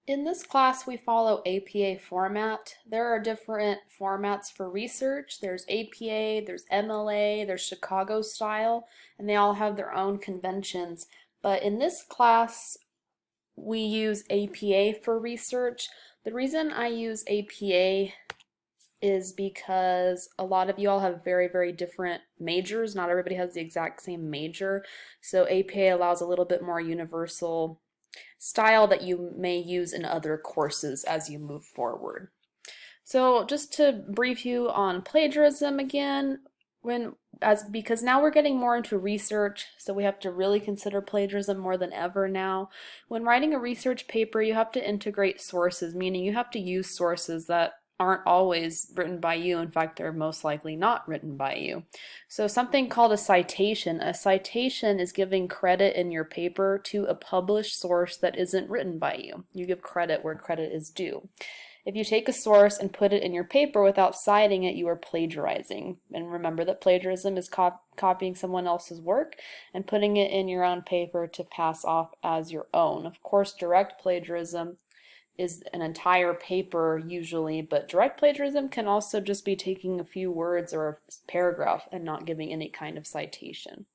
In this class, we follow APA format. There are different formats for research. There's APA, there's MLA, there's Chicago style, and they all have their own conventions. But in this class, we use APA for research. The reason I use APA is because a lot of you all have very, very different majors. Not everybody has the exact same major. So APA allows a little bit more universal style that you may use in other courses as you move forward. So just to brief you on plagiarism again, because now we're getting more into research, so we have to really consider plagiarism more than ever now. When writing a research paper, you have to integrate sources, meaning you have to use sources that aren't always written by you. In fact, they're most likely not written by you. So something called a citation. A citation is giving credit in your paper to a published source that isn't written by you. You give credit where credit is due. If you take a source and put it in your paper without citing it, you are plagiarizing. And remember that plagiarism is copying someone else's work and putting it in your own paper to pass off as your own. Of course, direct plagiarism is an entire paper usually, but direct plagiarism can also just be taking a few words or a paragraph and not giving any kind of citation.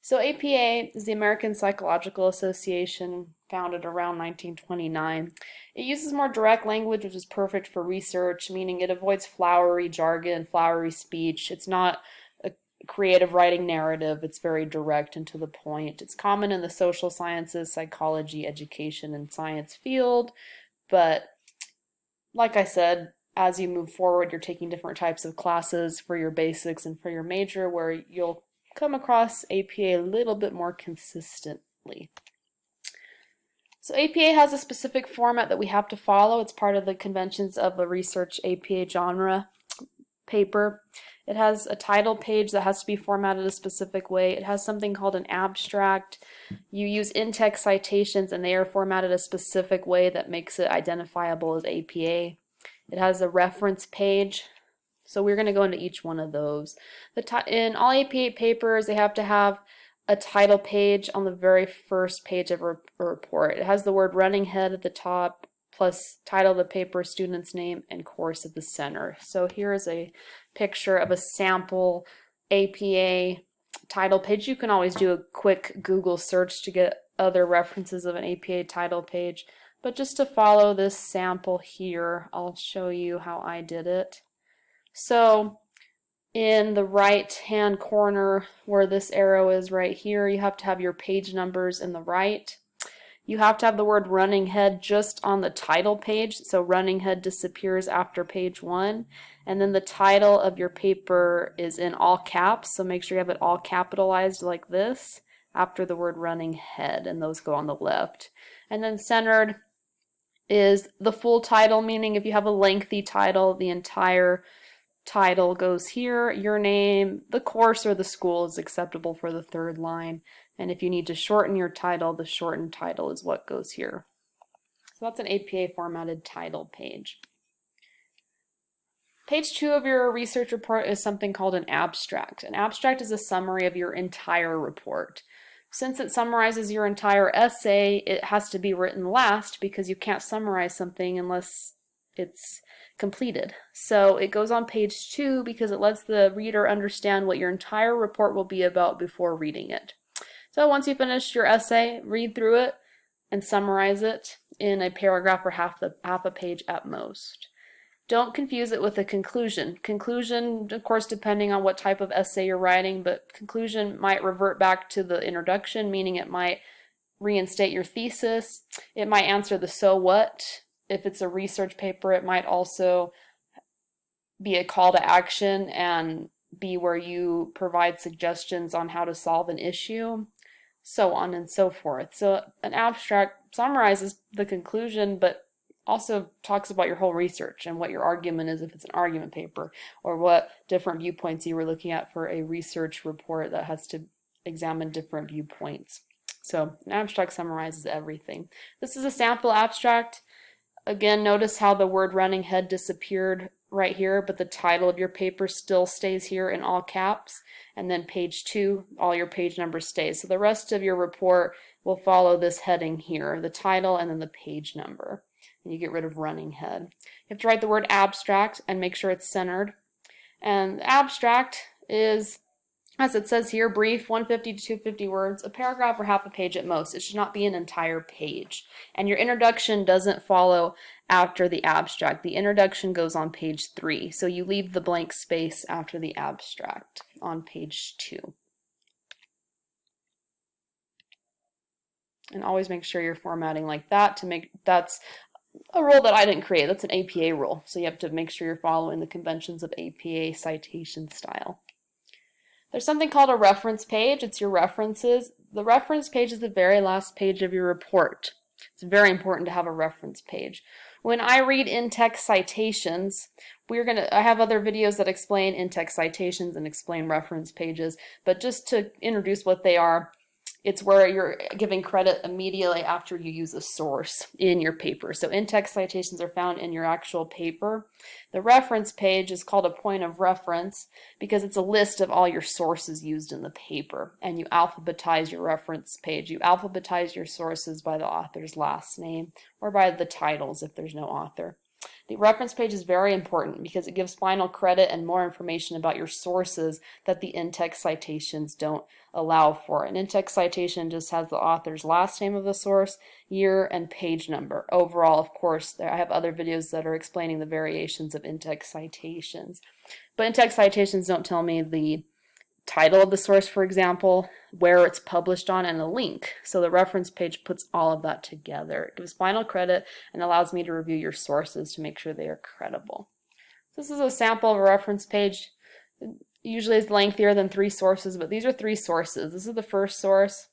So APA is the American Psychological Association, founded around 1929. It uses more direct language, which is perfect for research, meaning it avoids flowery jargon, flowery speech. It's not a creative writing narrative. It's very direct and to the point. It's common in the social sciences, psychology, education, and science field, but like I said, as you move forward, you're taking different types of classes for your basics and for your major where you'll come across APA a little bit more consistently. So APA has a specific format that we have to follow. It's part of the conventions of a research APA genre paper. It has a title page that has to be formatted a specific way. It has something called an abstract. You use in-text citations and they are formatted a specific way that makes it identifiable as APA. It has a reference page. So we're going to go into each one of those. In all APA papers, they have to have a title page on the very first page of a report. It has the word running head at the top, plus title of the paper, student's name, and course at the center. So here is a picture of a sample APA title page. You can always do a quick Google search to get other references of an APA title page. But just to follow this sample here, I'll show you how I did it. So in the right hand corner where this arrow is right here, you have to have your page numbers in the right. You have to have the word running head just on the title page, so running head disappears after page 1. And then the title of your paper is in all caps, so make sure you have it all capitalized like this after the word running head, and those go on the left. And then centered is the full title, meaning if you have a lengthy title, the entire title goes here. Your name, the course, or the school is acceptable for the third line. And if you need to shorten your title, the shortened title is what goes here. So that's an APA formatted title page. Page 2 of your research report is something called an abstract. An abstract is a summary of your entire report. Since it summarizes your entire essay, it has to be written last because you can't summarize something unless it's completed. So it goes on page 2 because it lets the reader understand what your entire report will be about before reading it. So once you finish your essay, read through it and summarize it in a paragraph or half a page at most. Don't confuse it with a conclusion. Conclusion, of course, depending on what type of essay you're writing, but conclusion might revert back to the introduction, meaning it might reinstate your thesis. It might answer the so what. If it's a research paper, it might also be a call to action and be where you provide suggestions on how to solve an issue, so on and so forth. So an abstract summarizes the conclusion, but also talks about your whole research and what your argument is if it's an argument paper, or what different viewpoints you were looking at for a research report that has to examine different viewpoints. So an abstract summarizes everything. This is a sample abstract. Again, notice how the word running head disappeared right here, but the title of your paper still stays here in all caps. And then page 2, all your page numbers stay. So the rest of your report will follow this heading here, the title and then the page number. And you get rid of running head. You have to write the word abstract and make sure it's centered. And abstract is, as it says here, brief, 150 to 250 words, a paragraph or half a page at most. It should not be an entire page. And your introduction doesn't follow after the abstract. The introduction goes on page 3. So you leave the blank space after the abstract on page 2. And always make sure you're formatting like that to make, that's a rule that I didn't create. That's an APA rule. So you have to make sure you're following the conventions of APA citation style. There's something called a reference page. It's your references. The reference page is the very last page of your report. It's very important to have a reference page. When I read in-text citations, I have other videos that explain in-text citations and explain reference pages, but just to introduce what they are, it's where you're giving credit immediately after you use a source in your paper. So in-text citations are found in your actual paper. The reference page is called a point of reference because it's a list of all your sources used in the paper, and you alphabetize your reference page. You alphabetize your sources by the author's last name or by the titles if there's no author. The reference page is very important because it gives final credit and more information about your sources that the in-text citations don't allow for. An in-text citation just has the author's last name of the source, year, and page number. Overall, of course, I have other videos that are explaining the variations of in-text citations. But in-text citations don't tell me the title of the source, for example, where it's published on, and a link. So the reference page puts all of that together. It gives final credit and allows me to review your sources to make sure they are credible. This is a sample of a reference page. It usually is lengthier than 3 sources, but these are 3 sources. This is the first source,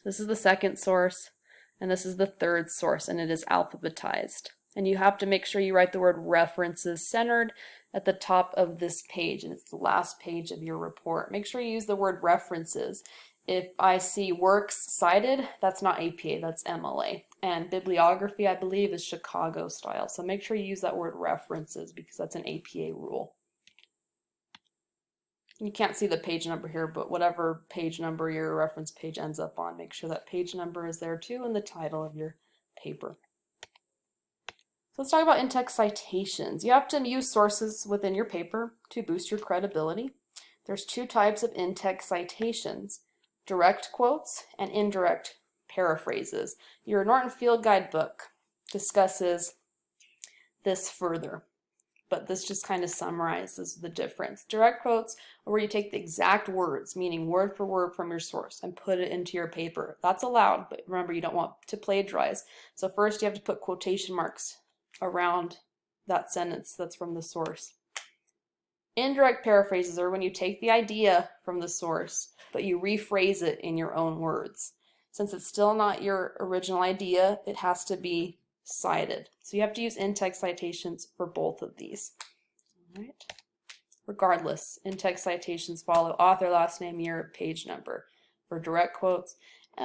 this is the second source, and this is the third source, and it is alphabetized. And you have to make sure you write the word references centered at the top of this page, and it's the last page of your report. Make sure you use the word references. If I see works cited, that's not APA, that's MLA. And bibliography, I believe, is Chicago style. So make sure you use that word references because that's an APA rule. You can't see the page number here, but whatever page number your reference page ends up on, make sure that page number is there too and the title of your paper. So let's talk about in-text citations. You have to use sources within your paper to boost your credibility. There's 2 types of in-text citations, direct quotes and indirect paraphrases. Your Norton Field Guide book discusses this further, but this just kind of summarizes the difference. Direct quotes are where you take the exact words, meaning word for word from your source, and put it into your paper. That's allowed, but remember, you don't want to plagiarize. So first you have to put quotation marks around that sentence that's from the source. Indirect paraphrases are when you take the idea from the source, but you rephrase it in your own words. Since it's still not your original idea, it has to be cited. So you have to use in-text citations for both of these. All right. Regardless, in-text citations follow author, last name, year, page number. For direct quotes,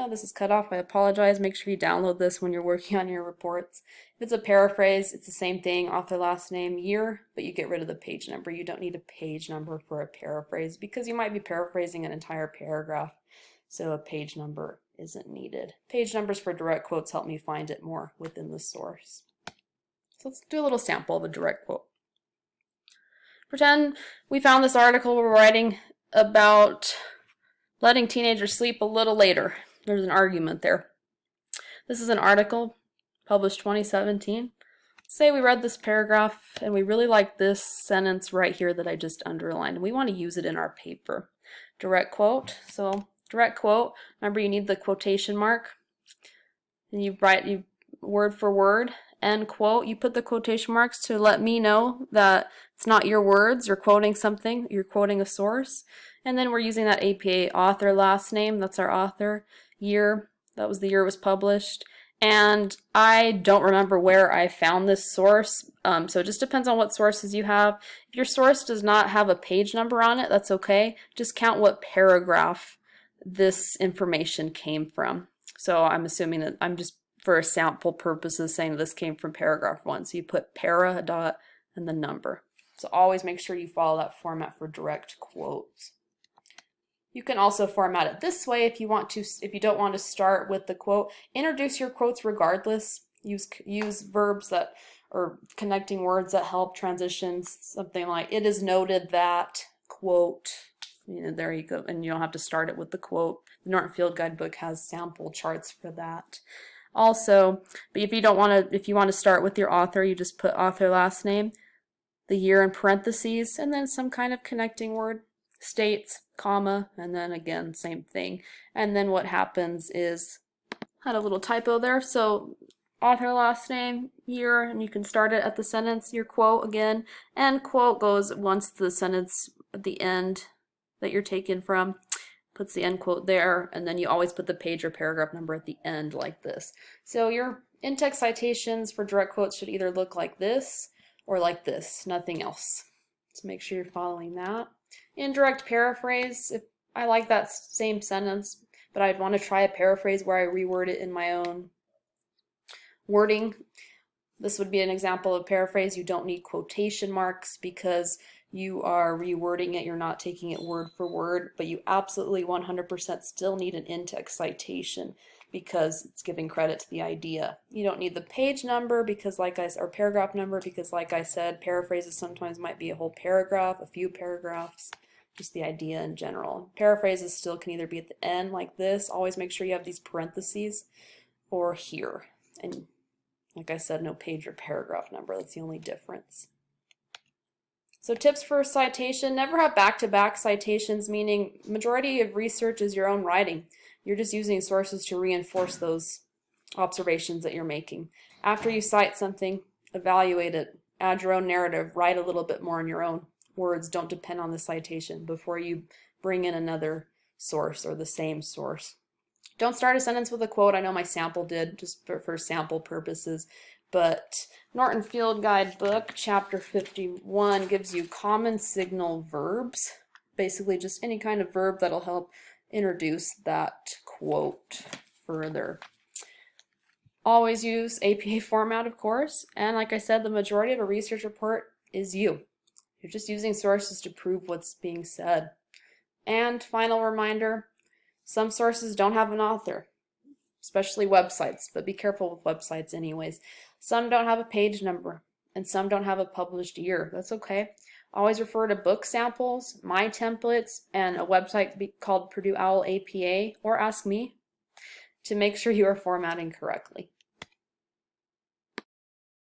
this is cut off, I apologize. Make sure you download this when you're working on your reports. If it's a paraphrase, it's the same thing, author, last name, year, but you get rid of the page number. You don't need a page number for a paraphrase because you might be paraphrasing an entire paragraph, so a page number isn't needed. Page numbers for direct quotes help me find it more within the source. So let's do a little sample of a direct quote. Pretend we found this article we're writing about letting teenagers sleep a little later. There's an argument there. This is an article published 2017. Say we read this paragraph and we really like this sentence right here that I just underlined. We want to use it in our paper. Direct quote. So direct quote, remember you need the quotation mark. And you write word for word. End quote, you put the quotation marks to let me know that it's not your words, you're quoting something, you're quoting a source. And then we're using that APA author last name, that's our author, year, that was the year it was published. And I don't remember where I found this source, so it just depends on what sources you have. If your source does not have a page number on it, that's okay. Just count what paragraph this information came from. So I'm assuming that I'm just for sample purposes saying this came from paragraph 1. So you put para, dot, and the number. So always make sure you follow that format for direct quotes. You can also format it this way if you want to, if you don't want to start with the quote. Introduce your quotes regardless. Use verbs that or connecting words that help transitions. Something like "it is noted that," quote. You know, there you go, and you don't have to start it with the quote. The Norton Field Guidebook has sample charts for that. Also, but if you don't want to, if you want to start with your author, you just put author last name, the year in parentheses, and then some kind of connecting word, states, comma, and then again, same thing. And then what happens is, had a little typo there, so author last name, year, and you can start it at the sentence, your quote again, and quote goes once the sentence at the end that you're taken from, puts the end quote there, and then you always put the page or paragraph number at the end like this. So your in-text citations for direct quotes should either look like this or like this, nothing else. So make sure you're following that. Indirect paraphrase, if I like that same sentence, but I'd want to try a paraphrase where I reword it in my own wording. This would be an example of paraphrase. You don't need quotation marks because you are rewording it. You're not taking it word for word, but you absolutely 100% still need an in-text citation because it's giving credit to the idea. You don't need the page number because or paragraph number because like I said, paraphrases sometimes might be a whole paragraph, a few paragraphs, just the idea in general. Paraphrases still can either be at the end like this. Always make sure you have these parentheses or here. And like I said, no page or paragraph number. That's the only difference. So tips for citation, never have back-to-back citations, meaning majority of research is your own writing. You're just using sources to reinforce those observations that you're making. After you cite something, evaluate it, add your own narrative, write a little bit more in your own words. Don't depend on the citation before you bring in another source or the same source. Don't start a sentence with a quote. I know my sample did, just for sample purposes. But Norton Field Guidebook, chapter 51, gives you common signal verbs. Basically just any kind of verb that'll help introduce that quote further. Always use APA format, of course. And like I said, the majority of a research report is you. You're just using sources to prove what's being said. And final reminder, some sources don't have an author, especially websites, but be careful with websites anyways. Some don't have a page number, and some don't have a published year. That's okay. Always refer to book samples, my templates, and a website called Purdue OWL APA, or ask me to make sure you are formatting correctly.